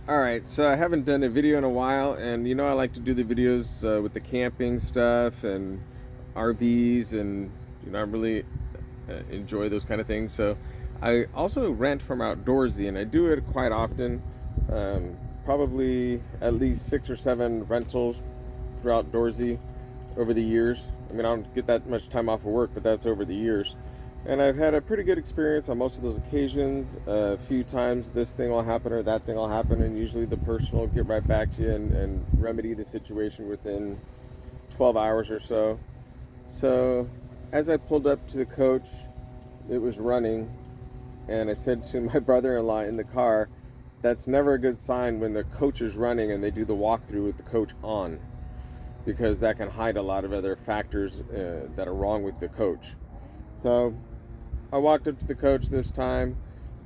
Alright, so I haven't done a video in a while, and I like to do the videos with the camping stuff and RVs, and I really enjoy those kind of things. So I also rent from Outdoorsy, and I do it quite often. Probably at least 6 or 7 rentals through Outdoorsy over the years. I mean, I don't get that much time off of work, but that's over the years. And I've had a pretty good experience on most of those occasions. A few times this thing will happen or that thing will happen, and usually the person will get right back to you and remedy the situation within 12 hours or so. So as I pulled up to the coach, it was running, and I said to my brother-in-law in the car, that's never a good sign when the coach is running and they do the walkthrough with the coach on, because that can hide a lot of other factors that are wrong with the coach. So I walked up to the coach this time,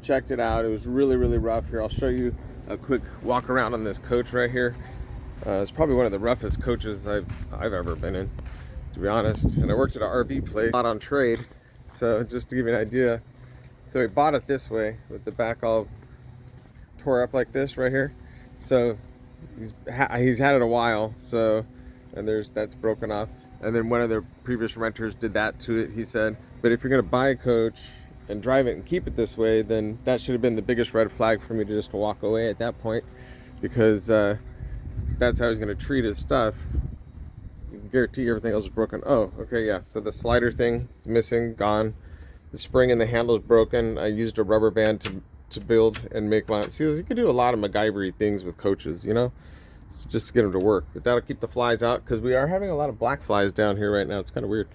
checked it out. It was really, really rough. Here, I'll show you a quick walk around on this coach right here. It's probably one of the roughest coaches I've ever been in, to be honest. And I worked at an RV place, not on trade. So just to give you an idea, so he bought it this way with the back all tore up like this right here. So he's had it a while. So, and that's broken off. And then one of the previous renters did that to it, he said. But if you're going to buy a coach and drive it and keep it this way, then that should have been the biggest red flag for me to just walk away at that point, because that's how he's going to treat his stuff. You can guarantee everything else is broken. Oh, okay, yeah. So the slider thing is missing, gone. The spring in the handle is broken. I used a rubber band to build and make mine. See, you can do a lot of MacGyver-y things with coaches, just to get them to work. But that'll keep the flies out, because we are having a lot of black flies down here right now. It's kind of weird.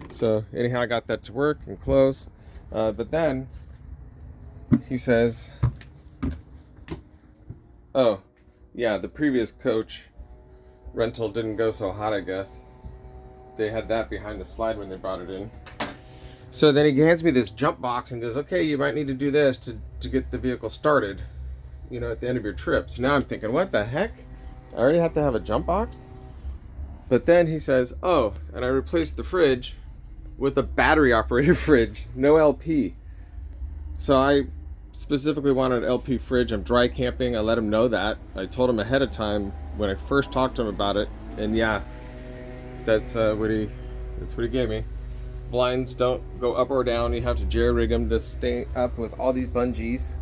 So anyhow, I got that to work and close. But then he says, oh yeah, the previous coach rental didn't go so hot, I guess. They had that behind the slide when they brought it in. So then he hands me this jump box and goes, okay, you might need to do this to get the vehicle started, at the end of your trip. So now I'm thinking, what the heck? I already have to have a jump box? But then he says, oh, and I replaced the fridge with a battery operated fridge, no LP. So I specifically wanted an LP fridge. I'm dry camping. I let him know that. I told him ahead of time when I first talked to him about it, and yeah, that's what he gave me. Blinds don't go up or down. You have to jerry rig them to stay up with all these bungees.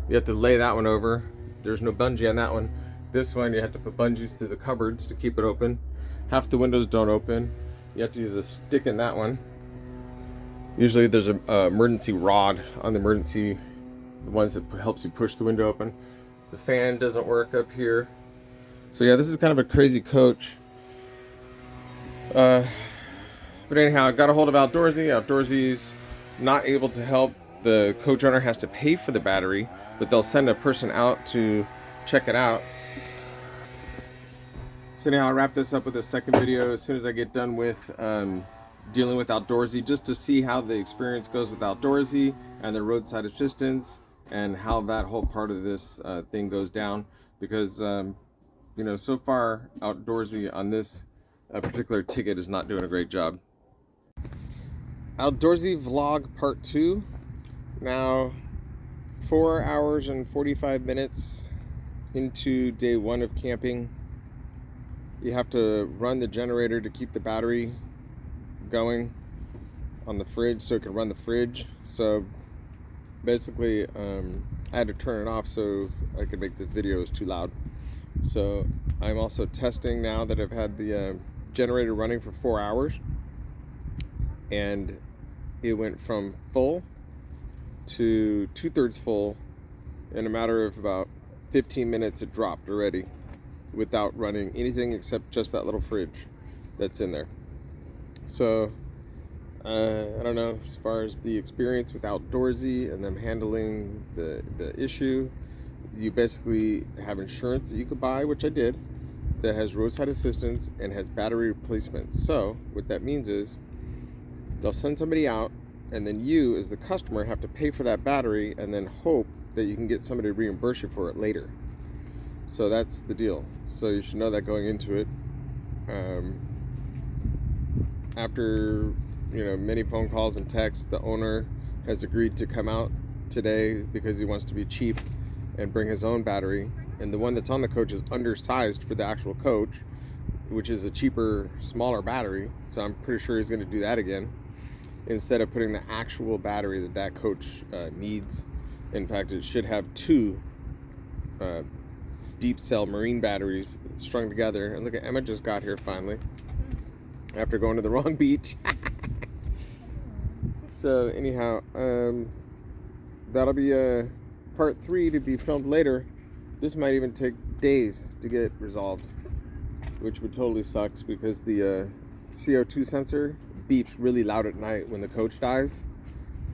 You have to lay that one over. There's no bungee on that one. This one, you have to put bungees through the cupboards to keep it open. Half the windows don't open. You have to use a stick in that one. Usually there's an emergency rod on the ones that helps you push the window open. The fan doesn't work up here. So yeah, this is kind of a crazy coach. But anyhow, I got a hold of Outdoorsy. Outdoorsy's not able to help. The coach owner has to pay for the battery, but they'll send a person out to check it out. So now I'll wrap this up with a second video as soon as I get done with dealing with Outdoorsy, just to see how the experience goes with Outdoorsy and the roadside assistance, and how that whole part of this thing goes down. Because so far Outdoorsy on this particular ticket is not doing a great job. Outdoorsy vlog part 2. Now 4 hours and 45 minutes into day 1 of camping. You have to run the generator to keep the battery going on the fridge so it can run the fridge. So basically I had to turn it off so I could make the videos too loud. So I'm also testing now that I've had the generator running for 4 hours, and it went from full to 2/3 full in a matter of about 15 minutes. It dropped already without running anything except just that little fridge that's in there. So I don't know, as far as the experience with Outdoorsy and them handling the issue, you basically have insurance that you could buy, which I did, that has roadside assistance and has battery replacement. So what that means is they'll send somebody out, and then you as the customer have to pay for that battery and then hope that you can get somebody to reimburse you for it later. So that's the deal. So you should know that going into it. After many phone calls and texts, the owner has agreed to come out today because he wants to be cheap and bring his own battery. And the one that's on the coach is undersized for the actual coach, which is a cheaper, smaller battery. So I'm pretty sure he's going to do that again instead of putting the actual battery that coach needs. In fact, it should have two deep cell marine batteries strung together. And look at Emma just got here finally after going to the wrong beach. So anyhow, that'll be part 3 to be filmed later. This might even take days to get resolved, which would totally suck because the CO2 sensor beeps really loud at night when the coach dies,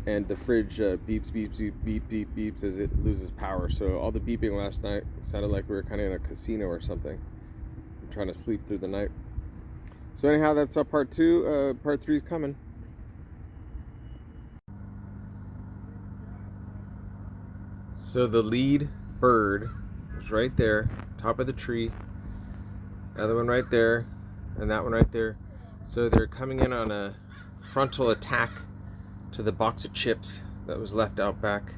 and the fridge beeps as it loses power. So all the beeping last night sounded like we were kind of in a casino or something. I'm trying to sleep through the night. So anyhow, that's part 2. Part 3 is coming. So the lead bird is right there, top of the tree. Other one right there, and that one right there. So they're coming in on a frontal attack to the box of chips that was left out back.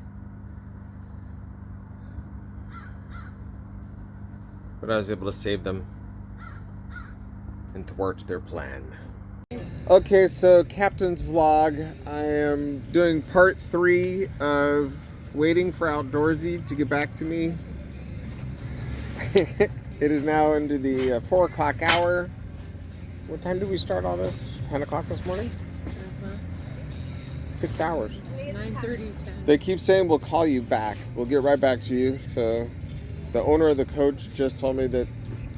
But I was able to save them and thwart their plan. Okay, so Captain's Vlog. I am doing part 3 of waiting for Outdoorsy to get back to me. It is now into the 4 o'clock hour. What time did we start all this? 10 o'clock this morning? 6 hours. 9:30, 10. They keep saying we'll call you back. We'll get right back to you. So the owner of the coach just told me that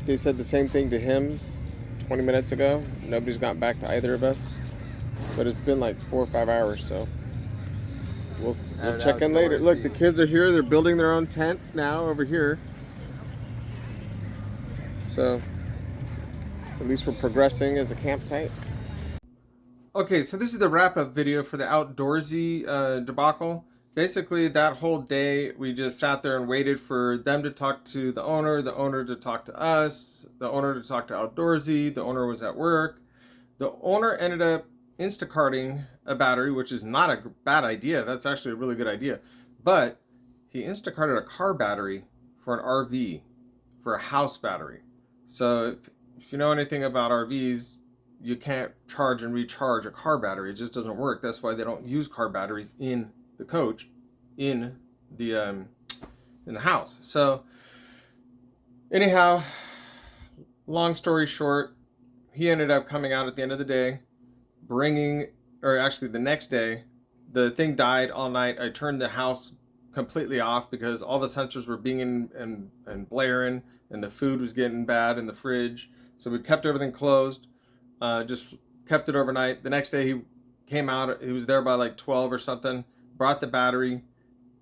they said the same thing to him 20 minutes ago. Nobody's gotten back to either of us. But it's been like 4 or 5 hours, so we'll check in later. Look, the kids are here. They're building their own tent now over here. So at least we're progressing as a campsite. Okay, so this is the wrap-up video for the Outdoorsy debacle. Basically, that whole day, we just sat there and waited for them to talk to the owner to talk to us, the owner to talk to Outdoorsy. The owner was at work. The owner ended up Instacarting a battery, which is not a bad idea. That's actually a really good idea. But he Instacarted a car battery for an RV, for a house battery. So if you know anything about RVs, you can't charge and recharge a car battery. It just doesn't work. That's why they don't use car batteries in the coach, in the house. So anyhow, long story short, he ended up coming out at the end of the day, the next day, the thing died all night. I turned the house completely off because all the sensors were binging and blaring, and the food was getting bad in the fridge. So we kept everything closed, just kept it overnight. The next day he came out, he was there by like 12 or something, brought the battery,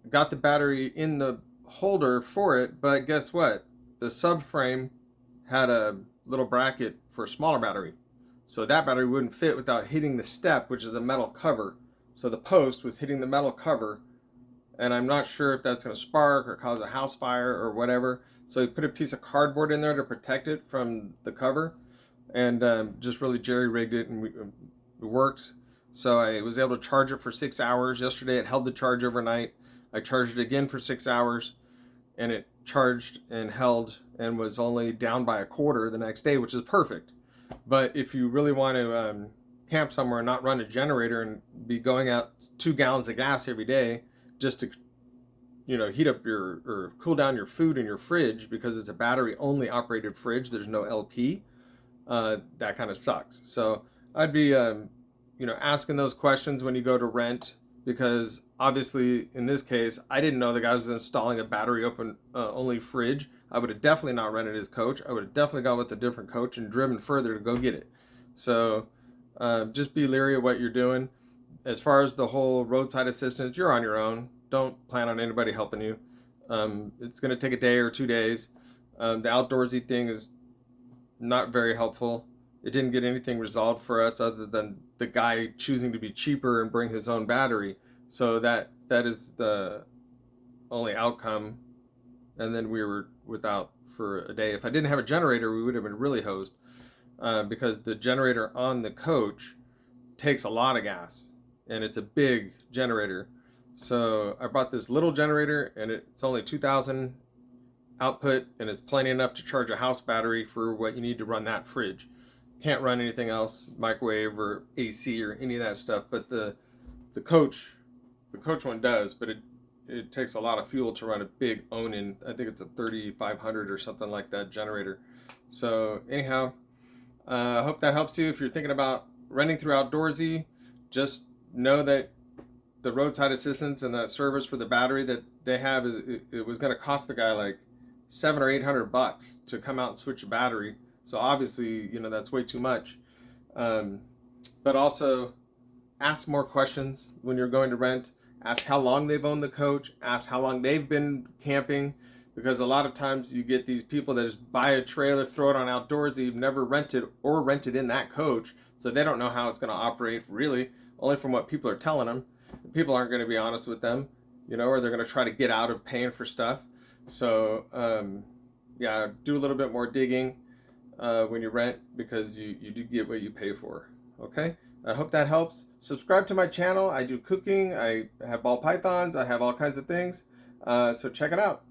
got the battery in the holder for it, but guess what? The subframe had a little bracket for a smaller battery. So that battery wouldn't fit without hitting the step, which is a metal cover. So the post was hitting the metal cover, and I'm not sure if that's going to spark or cause a house fire or whatever. So he put a piece of cardboard in there to protect it from the cover, and just really jerry-rigged it, and it worked. So I was able to charge it for 6 hours. Yesterday it held the charge overnight. I charged it again for 6 hours, and it charged and held and was only down by a quarter the next day, which is perfect. But if you really want to camp somewhere and not run a generator and be going out 2 gallons of gas every day just to, heat up or cool down your food in your fridge, because it's a battery only operated fridge, there's no LP, that kind of sucks. So I'd be asking those questions when you go to rent, because obviously in this case I didn't know the guy was installing a battery only fridge. I would have definitely not rented his coach. I would have definitely gone with a different coach and driven further to go get it. So just be leery of what you're doing. As far as the whole roadside assistance, you're on your own. Don't plan on anybody helping you. It's going to take a day or 2 days. The Outdoorsy thing is not very helpful. It didn't get anything resolved for us other than the guy choosing to be cheaper and bring his own battery. So that is the only outcome. And then we were without for a day. If I didn't have a generator, we would have been really hosed, because the generator on the coach takes a lot of gas, and it's a big generator. So I bought this little generator, and it's only 2,000 output, and it's plenty enough to charge a house battery for what you need to run that fridge. Can't run anything else, microwave or AC or any of that stuff. But the coach the coach one does, but it takes a lot of fuel to run a big Onin. I think it's a 3500 or something like that generator. So anyhow, I hope that helps you if you're thinking about renting through Outdoorsy. Just know that the roadside assistance and that service for the battery that they have it was going to cost the guy like 700 or 800 bucks to come out and switch a battery. So obviously, that's way too much. Um, but also ask more questions when you're going to rent. Ask how long they've owned the coach. Ask how long they've been camping, because a lot of times you get these people that just buy a trailer, throw it on Outdoorsy, never rented or rented in that coach, so they don't know how it's going to operate really, only from what people are telling them. People aren't going to be honest with them, or they're going to try to get out of paying for stuff. So yeah, do a little bit more digging when you rent, because you do get what you pay for. Okay? I hope that helps. Subscribe to my channel. I do cooking. I have ball pythons. I have all kinds of things. So check it out.